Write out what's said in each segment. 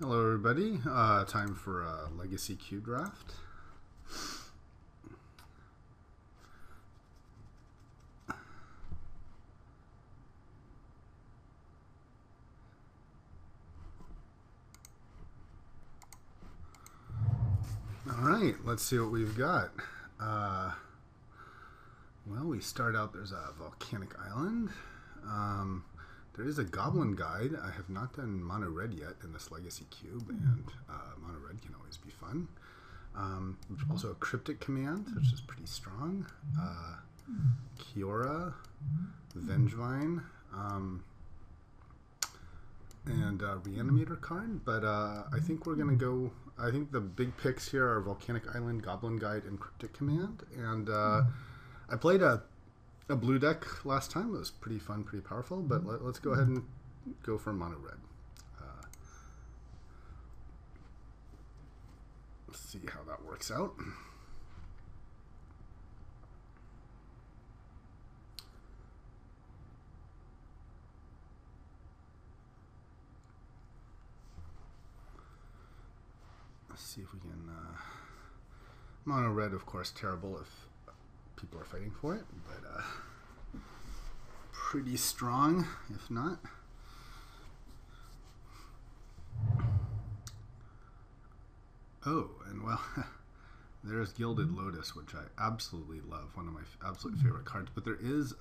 Hello everybody, time for a Legacy Cube draft. Alright, let's see what we've got. Well, we start out, there's a volcanic island. There is a goblin guide. I have not done mono red yet in this Legacy Cube, and mono red can always be fun. Also a cryptic command, which is pretty strong. Kiora, Vengevine, and Reanimator card. But I think we're gonna go. I think the big picks here are Volcanic Island, Goblin Guide, and Cryptic Command. And I played a blue deck last time. It was pretty fun, pretty powerful. But let's go ahead and go for mono red. Let's see how that works out. Let's see if we can. Mono red, of course, terrible if people are fighting for it, but pretty strong if not. Oh, and well, there's Gilded Lotus, which I absolutely love, one of my absolute favorite cards. But there is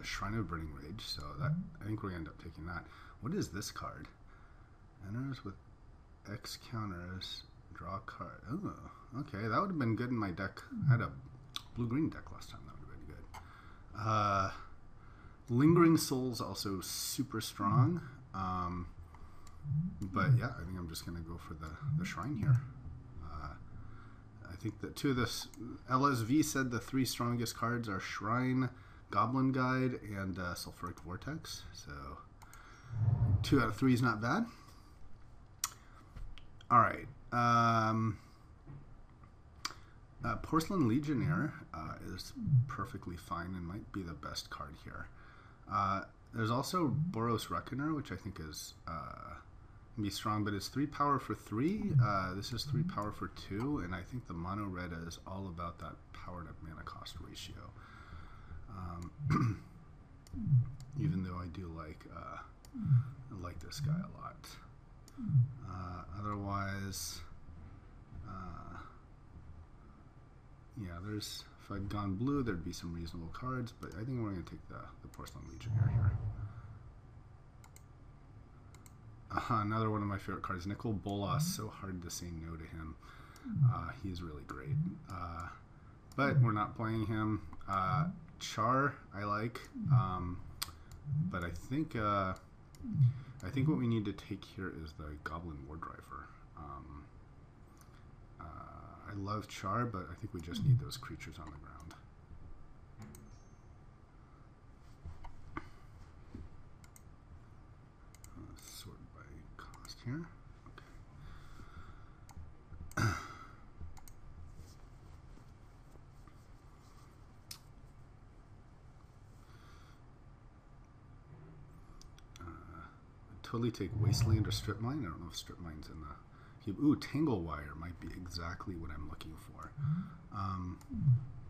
Shrine of Burning Rage, so that I think we're gonna end up taking that. What is this card? Enters with X counters. Draw a card. Oh, okay. That would have been good in my deck. I had a blue-green deck last time. That would have been good. Lingering Souls also super strong. But yeah, I think I'm just going to go for the Shrine here. I think that two of this LSV said the three strongest cards are Shrine, Goblin Guide, and Sulfuric Vortex. So 2 out of 3 is not bad. All right. Porcelain Legionnaire is perfectly fine and might be the best card here. There's also Boros Reckoner, which I think is be strong, but it's 3 power for 3. This is 3 power for 2, and I think the mono red is all about that power to mana cost ratio. Even though I do like this guy a lot. Otherwise, yeah, there's, if I'd gone blue, there'd be some reasonable cards, but I think we're going to take the Porcelain Legionnaire here. Another one of my favorite cards, Nicol Bolas. So hard to say no to him. He's really great. But we're not playing him. Char, I like. But I think what we need to take here is the Goblin War Driver. I love Char, but I think we just need those creatures on the ground. Sort by cost here. Okay. Totally take Wasteland or Strip Mine. I don't know if Strip Mine's in the cube. Ooh, Tangle Wire might be exactly what I'm looking for.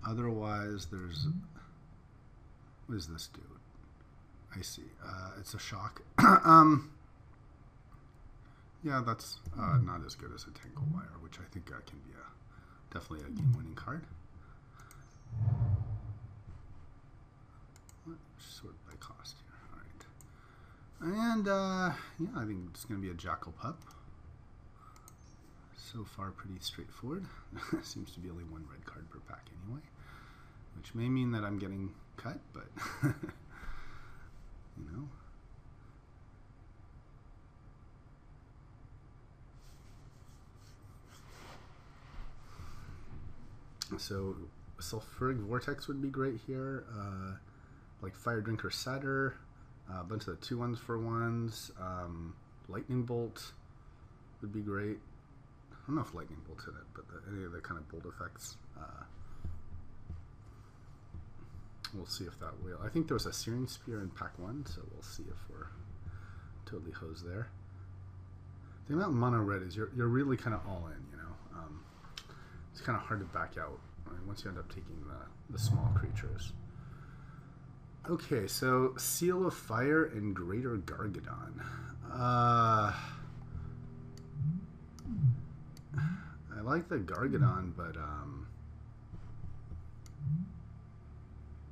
Otherwise, there's... What is this dude? I see. It's a shock. Yeah, that's not as good as a Tangle Wire, which I think can be definitely a game-winning card. Let's sort by cost here. And, yeah, I think it's going to be a Jackal Pup. So far, pretty straightforward. Seems to be only 1 red card per pack anyway. Which may mean that I'm getting cut, but, you know. So, Sulfuric Vortex would be great here. Like Fire Drinker Satyr. A bunch of the 2-1s for 1s. Lightning Bolt would be great. I don't know if Lightning Bolt's in it, but any of the kind of bolt effects. We'll see if that will. I think there was a Searing Spear in pack 1, so we'll see if we're totally hosed there. The amount of mono red is you're really kind of all in, you know. It's kind of hard to back out, I mean, once you end up taking the small creatures. Okay, so Seal of Fire and Greater Gargadon. I like the Gargadon, but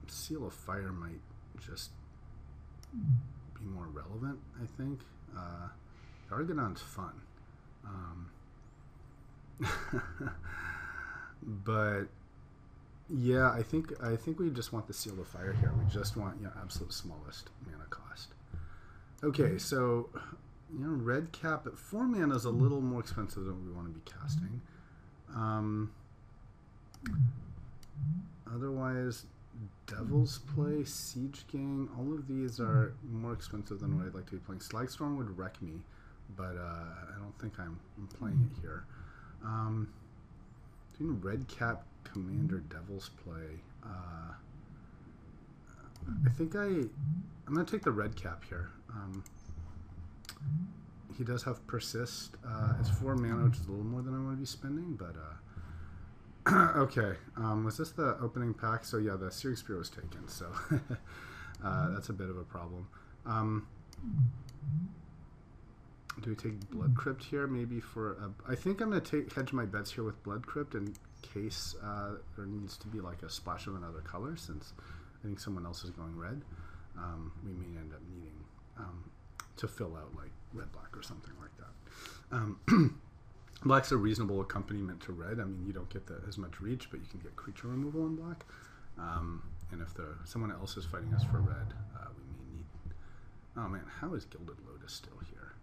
Seal of Fire might just be more relevant, I think. Gargadon's fun. But yeah, I think we just want the Seal of Fire here. We just want, you know, absolute smallest mana cost. Okay, so, you know, red cap at 4 mana is a little more expensive than we want to be casting. Otherwise, Devil's Play, Siege Gang, all of these are more expensive than what I'd like to be playing. Slagstorm would wreck me, but I don't think I'm playing it here. Doing Red Cap, Commander, Devil's Play. I think I'm going to take the Red Cap here. He does have Persist. It's 4 mana, which is a little more than I want to be spending, but okay. Was this the opening pack? So yeah, the Searing Spear was taken, so that's a bit of a problem. Do we take Blood Crypt here? Maybe for I think I'm going to hedge my bets here with Blood Crypt in case there needs to be like a splash of another color, since I think someone else is going red. We may end up needing to fill out like red-black or something like that. Black's a reasonable accompaniment to red. I mean, you don't get as much reach, but you can get creature removal in black. And if someone else is fighting us for red, we may need... Oh man, how is Gilded Lotus still here?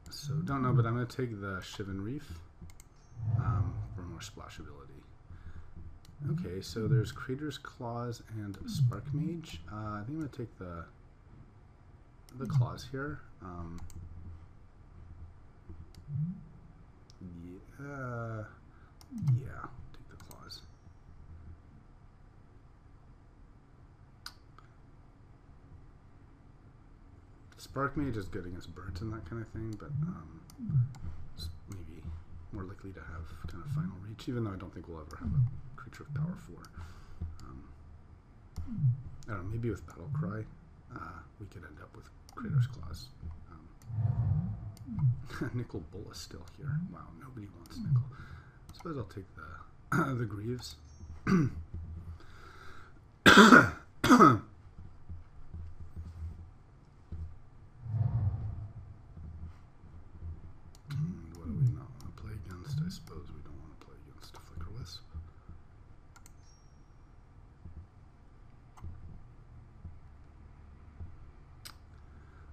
So don't know, but I'm going to take the Shivan Reef for more splashability. Okay, so there's Crater's Claws and Spark Mage. I think I'm going to take the Claws here. Yeah, take the Claws. Spark Mage is good against birds and that kind of thing, but maybe more likely to have kind of final reach, even though I don't think we'll ever have a creature of power 4. I don't know, maybe with Battle Cry, we could end up with Crater's Claws. Nickel Bull is still here. Wow, nobody wants Nickel. I suppose I'll take the Greaves. What do we not want to play against? I suppose we don't want to play against a Flicker Wisp.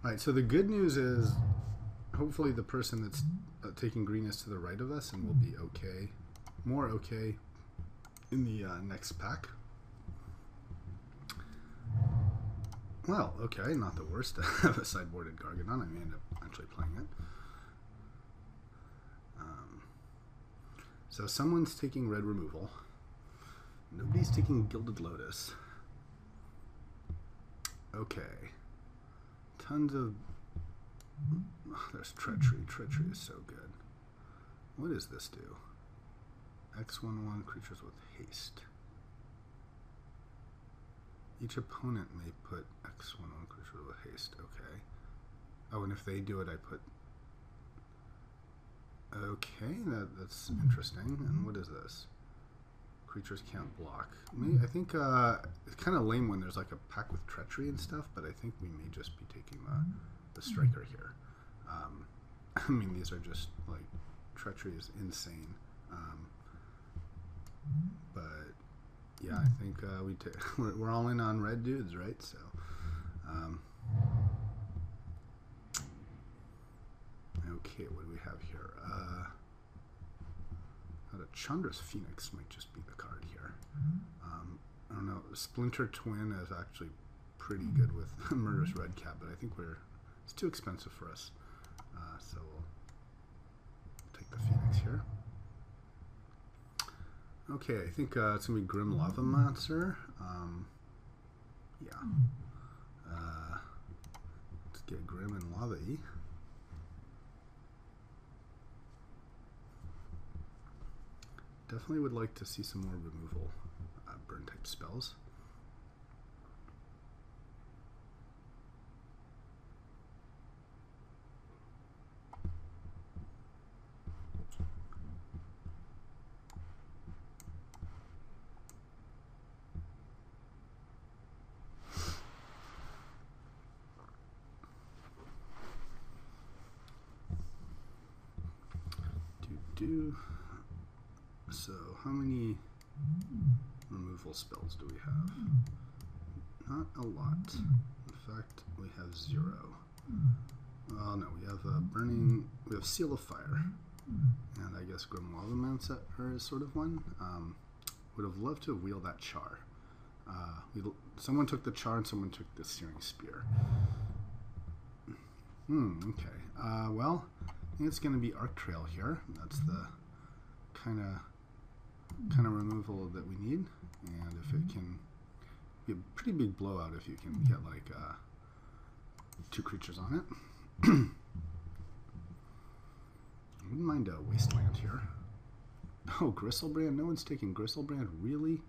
Alright, so the good news is hopefully the person that's taking green is to the right of us and will be okay, more okay in the next pack. Well, okay, not the worst to have a sideboarded Gargadon. I may end up actually playing it. So someone's taking red removal. Nobody's taking Gilded Lotus. Okay. Tons of... Oh, there's Treachery. Treachery is so good. What does this do? X1/1 creatures with haste. Each opponent may put X1/1 creatures with haste. Okay. Oh, and if they do it, I put... Okay, that's interesting. And what is this? Creatures can't block. I think it's kind of lame when there's like a pack with Treachery and stuff, but I think we may just be taking the Striker here. I mean, these are just like... Treachery is insane. But yeah, I think we're all in on red dudes, right? So okay, what do we have here? The Chandra's Phoenix might just be the card here. I don't know. Splinter Twin is actually pretty good with Murderous Red Cap, but I think it's too expensive for us. So we'll take the Phoenix here. Okay, I think it's going to be Grim Lava Monster. Yeah. Let's get Grim and Lava-y. definitely would like to see some more removal burn type spells. So how many removal spells do we have? Not a lot. In fact, we have 0. Oh no, we have burning. We have Seal of Fire, and I guess Grimoire Mancer is sort of one. Would have loved to wield that Char. Someone took the Char and someone took the Searing Spear. Okay. Well, I think it's going to be Arc Trail here. That's the kind of removal that we need, and if it can be a pretty big blowout if you can get like 2 creatures on it. I wouldn't mind a Wasteland here. Oh, Gristlebrand? No one's taking Gristlebrand? Really?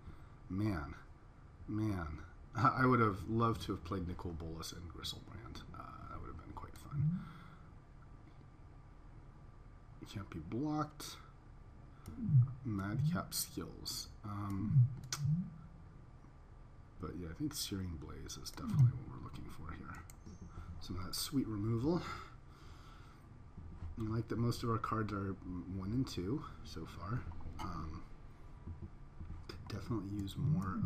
Man. I would have loved to have played Nicol Bolas and Gristlebrand. That would have been quite fun. You can't be blocked. Madcap Skills. But yeah, I think Searing Blaze is definitely what we're looking for here. Some of that sweet removal. I like that most of our cards are 1 and 2 so far. Could definitely use more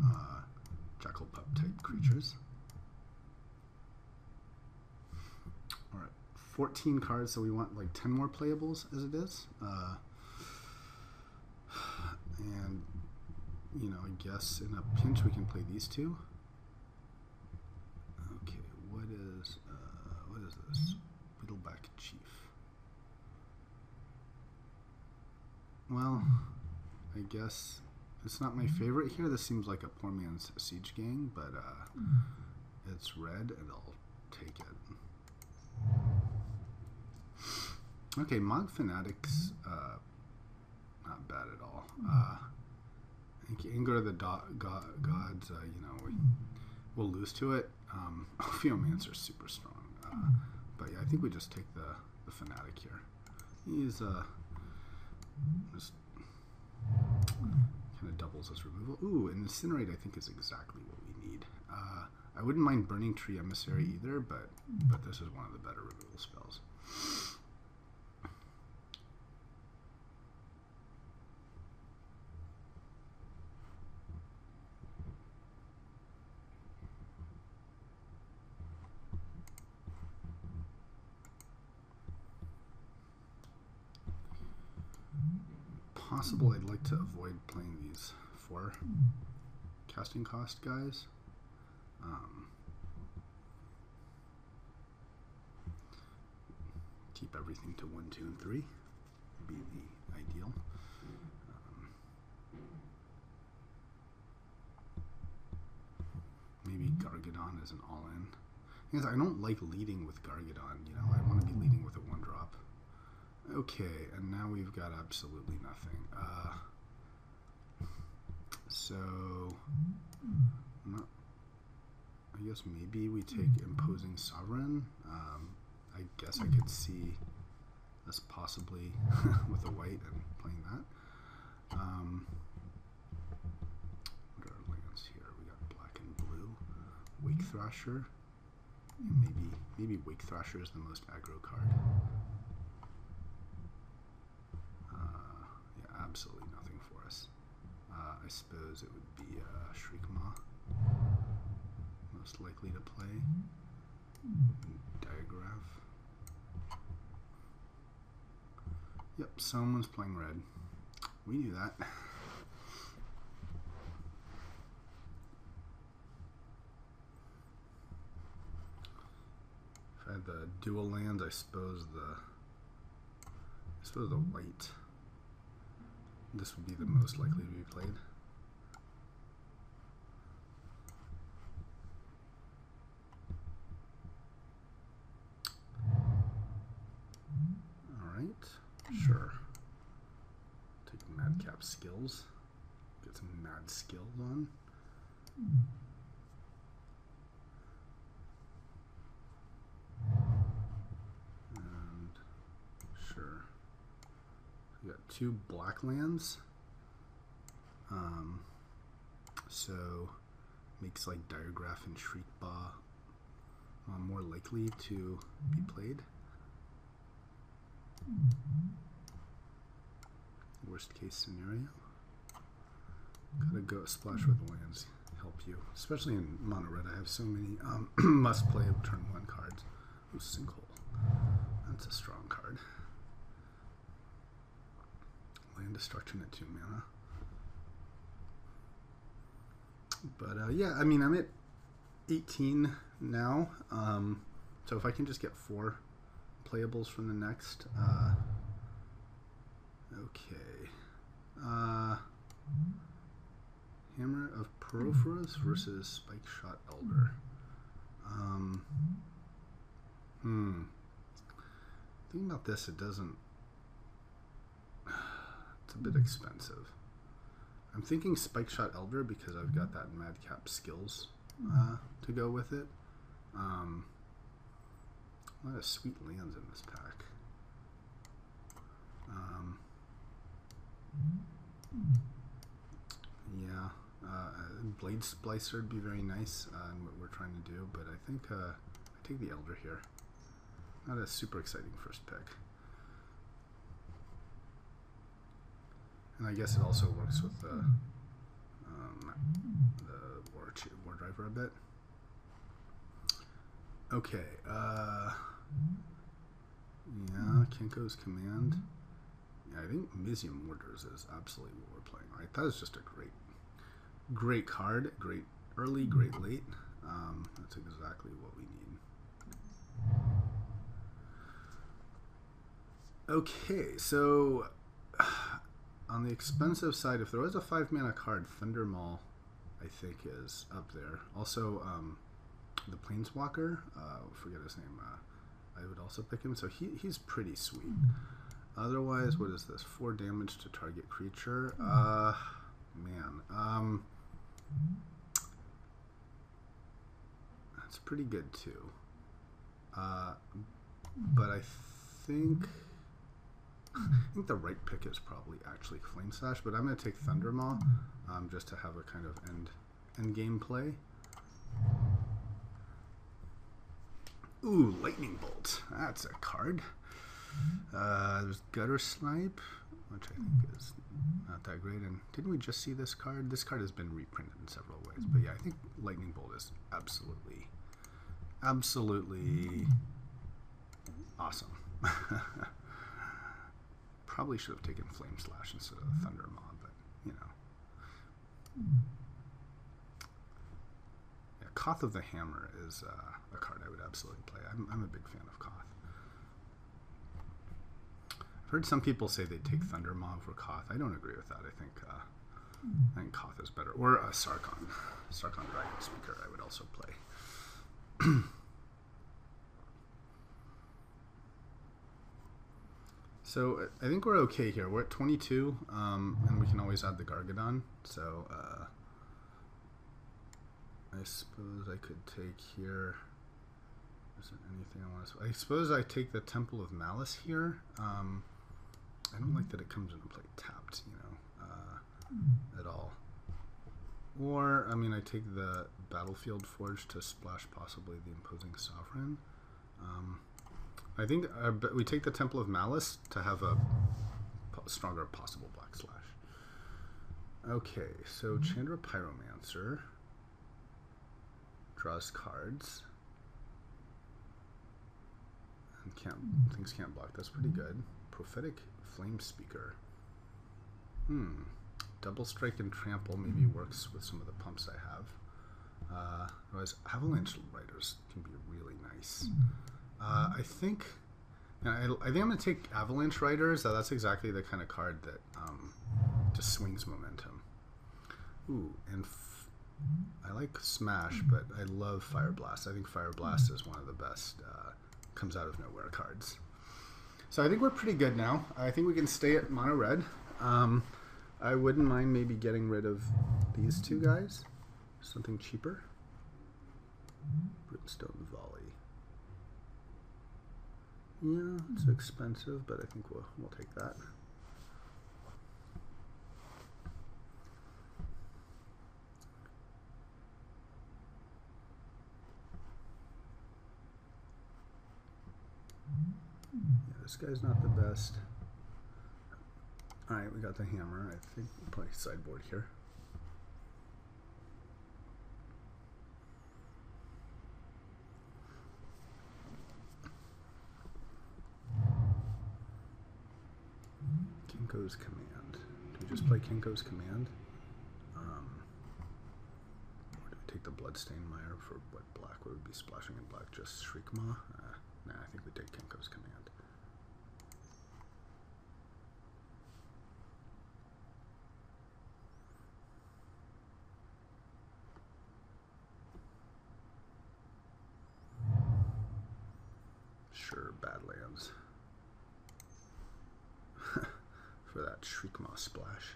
Jackal Pup type creatures. Alright, 14 cards, so we want like 10 more playables as it is. And, you know, I guess in a pinch we can play these 2. Okay, what is this? Whittleback Chief. Well, I guess it's not my favorite here. This seems like a poor man's Siege Gang, but it's red and I'll take it. Okay, Mod Fanatics, not bad at all. You can go to the gods, you know, we'll lose to it. Ophiomancer's super strong. But yeah, I think we just take the Fanatic here. He's just kind of doubles as removal. Ooh, and Incinerate I think is exactly what we need. I wouldn't mind Burning Tree Emissary either, but this is one of the better removal spells. Possible I'd like to avoid playing these 4 casting cost guys. Keep everything to 1, 2, and 3 would be the ideal. Maybe Gargadon is an all-in. Because I don't like leading with Gargadon, you know, I want to be leading with a 1-drop. Okay, and now we've got absolutely nothing. So, I guess maybe we take Imposing Sovereign. I guess I could see us possibly with a white and playing that. What are our lands here? We got black and blue. Wake Thrasher. And maybe Wake Thrasher is the most aggro card. Absolutely nothing for us. I suppose it would be Shriekmaw, most likely to play. Diagraph. Yep, someone's playing red. We knew that. If I had the dual lands, I suppose the white. This would be the most likely to be played. Alright, sure. Take Madcap Madcap skills. Get some mad skills on. And sure. We got 2 black lands. So makes like Diregraph and Shriekbaugh more likely to be played. Worst case scenario. Gotta go splash with lands, help you. Especially in mono red, I have so many must play turn 1 cards. Ooh, Sinkhole. That's a strong card. Land destruction at 2 mana. But yeah, I mean, I'm at 18 now. So if I can just get 4 playables from the next. Okay. Hammer of Porophorus versus Spike Shot Elder. Thinking about this, it doesn't. It's a bit expensive. I'm thinking Spike Shot Elder because I've got that Madcap skills to go with it. A lot of sweet lands in this pack. Yeah, Blade Splicer would be very nice in what we're trying to do, but I think I take the Elder here. Not a super exciting first pick. And I guess it also works with the War Driver a bit. Okay, yeah, Kinko's Command. Yeah, I think Mizium Warders is absolutely what we're playing, right? That is just a great card. Great early, great late. That's exactly what we need. Okay, so on the expensive side, if there was a 5 mana card, Thunder Maul, I think, is up there. Also, the Planeswalker, forget his name, I would also pick him. So he's pretty sweet. Otherwise, what is this? 4 damage to target creature. Man. That's pretty good too. But I think the right pick is probably actually Flame Slash, but I'm going to take Thundermaw just to have a kind of end game play. Ooh, Lightning Bolt. That's a card. There's Gutter Snipe, which I think is not that great. And didn't we just see this card? This card has been reprinted in several ways. But yeah, I think Lightning Bolt is absolutely awesome. Probably should have taken Flame Slash instead of the Thunder Mob, but you know. Yeah, Koth of the Hammer is a card I would absolutely play. I'm a big fan of Koth. I've heard some people say they take Thunder Mob for Koth. I don't agree with that. I think Koth is better. Or Sarkhan Dragon Speaker I would also play. So I think we're okay here. We're at 22, and we can always add the Gargadon. So I suppose I could take here. Is there anything I want to? I suppose I take the Temple of Malice here. I don't like that it comes into play tapped, you know, at all. Or I mean, I take the Battlefield Forge to splash possibly the Imposing Sovereign. I think we take the Temple of Malice to have a stronger possible Black Slash. Okay, so Chandra Pyromancer draws cards and things can't block. That's pretty good. Prophetic Flame Speaker. Double Strike and Trample maybe works with some of the pumps I have. Otherwise, Avalanche Riders can be really nice. I think I'm going to take Avalanche Riders. That's exactly the kind of card that just swings momentum. Ooh, and I like Smash, but I love Fire Blast. I think Fire Blast is one of the best comes out of nowhere cards. So I think we're pretty good now. I think we can stay at mono red. I wouldn't mind maybe getting rid of these two guys. Something cheaper. Brimstone Volley. Yeah, it's expensive, but I think we'll take that. Yeah, this guy's not the best. Alright, we got the hammer. I think we'll play sideboard here. Kinko's Command. Do we just play Kinko's Command? Or do we take the Bloodstained Mire for what black would be splashing in black? Just Shriekmaw? Nah, I think we take Kinko's Command. Sure, Badlands. For that Shriekmaw splash.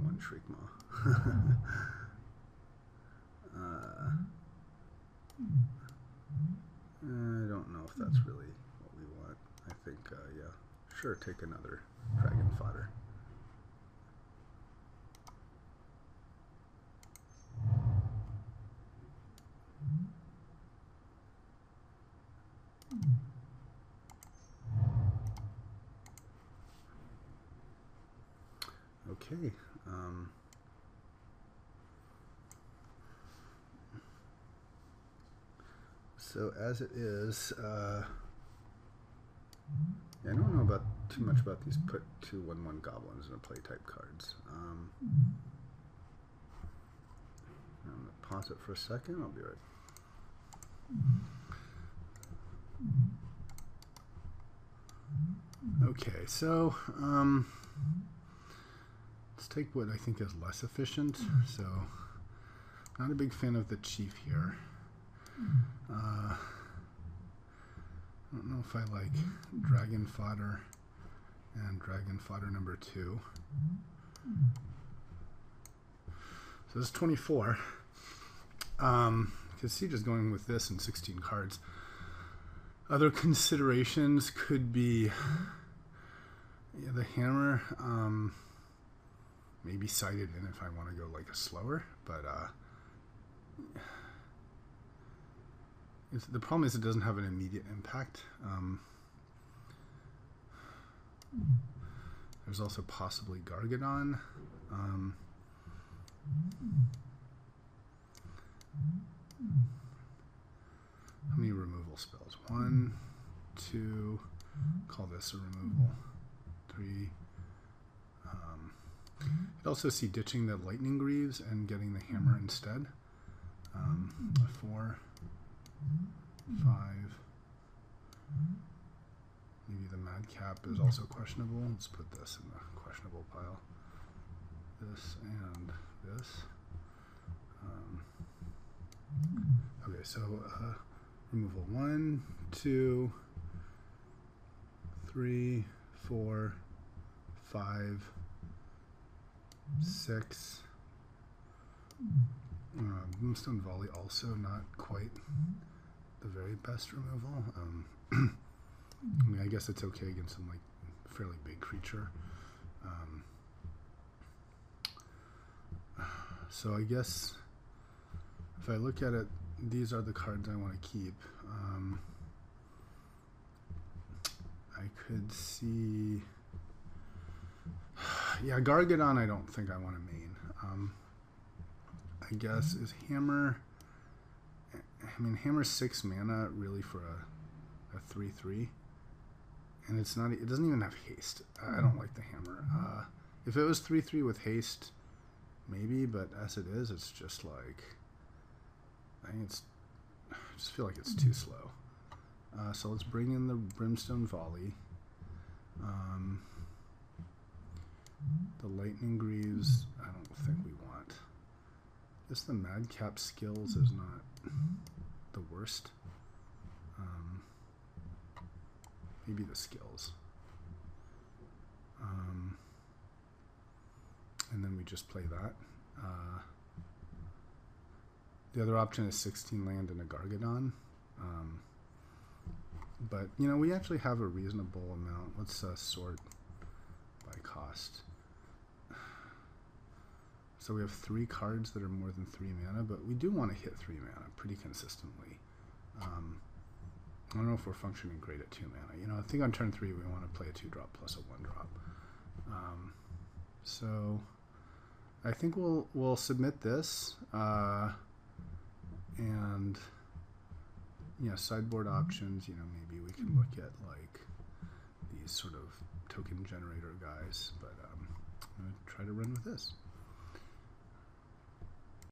One Shriekmaw. I don't know if that's really what we want. I think, yeah, sure, take another Dragon Fodder. Okay. So as it is, yeah, I don't know about too much about these put 2/1/1 goblins in a play type cards. I'm gonna pause it for a second. I'll be right. Okay, so let's take what I think is less efficient. So, not a big fan of the chief here. I don't know if I like Dragon Fodder and Dragon Fodder number 2. So this is 24. Because Siege is going with this and 16 cards. Other considerations could be, yeah, the hammer. Maybe sighted in if I want to go like a slower, but the problem is it doesn't have an immediate impact. There's also possibly Gargadon. How many removal spells? 1, 2, call this a removal. 3. You'd also see ditching the Lightning Greaves and getting the hammer instead. 4, 5. Maybe the Madcap is also questionable. Let's put this in the questionable pile. This and this. Okay, so removal 1, 2, 3, 4, 5, 6. Brimstone Volley also not quite the very best removal. I mean, I guess it's okay against some like fairly big creature. So I guess if I look at it, these are the cards I want to keep. I could see, yeah, Gargadon I don't think I want to main. I guess is Hammer, I mean Hammer's 6 mana really for a 3/3, and it's not, it doesn't even have haste. I don't like the Hammer. If it was 3/3 with haste, maybe, but as it is, it's just like, I think it's, I just feel like it's too slow. So let's bring in the Brimstone Volley. The Lightning Greaves, I don't think we want. Just the Madcap skills is not the worst. Maybe the skills. and then we just play that. The other option is 16 land and a Gargadon. But, you know, we actually have a reasonable amount. Let's sort by cost. So we have 3 cards that are more than 3 mana, but we do want to hit 3 mana pretty consistently. I don't know if we're functioning great at 2 mana. You know, I think on turn 3 we want to play a 2-drop plus a 1-drop. So I think we'll submit this, and you know, sideboard options. You know, maybe we can look at like these sort of token generator guys, but I'm gonna try to run with this.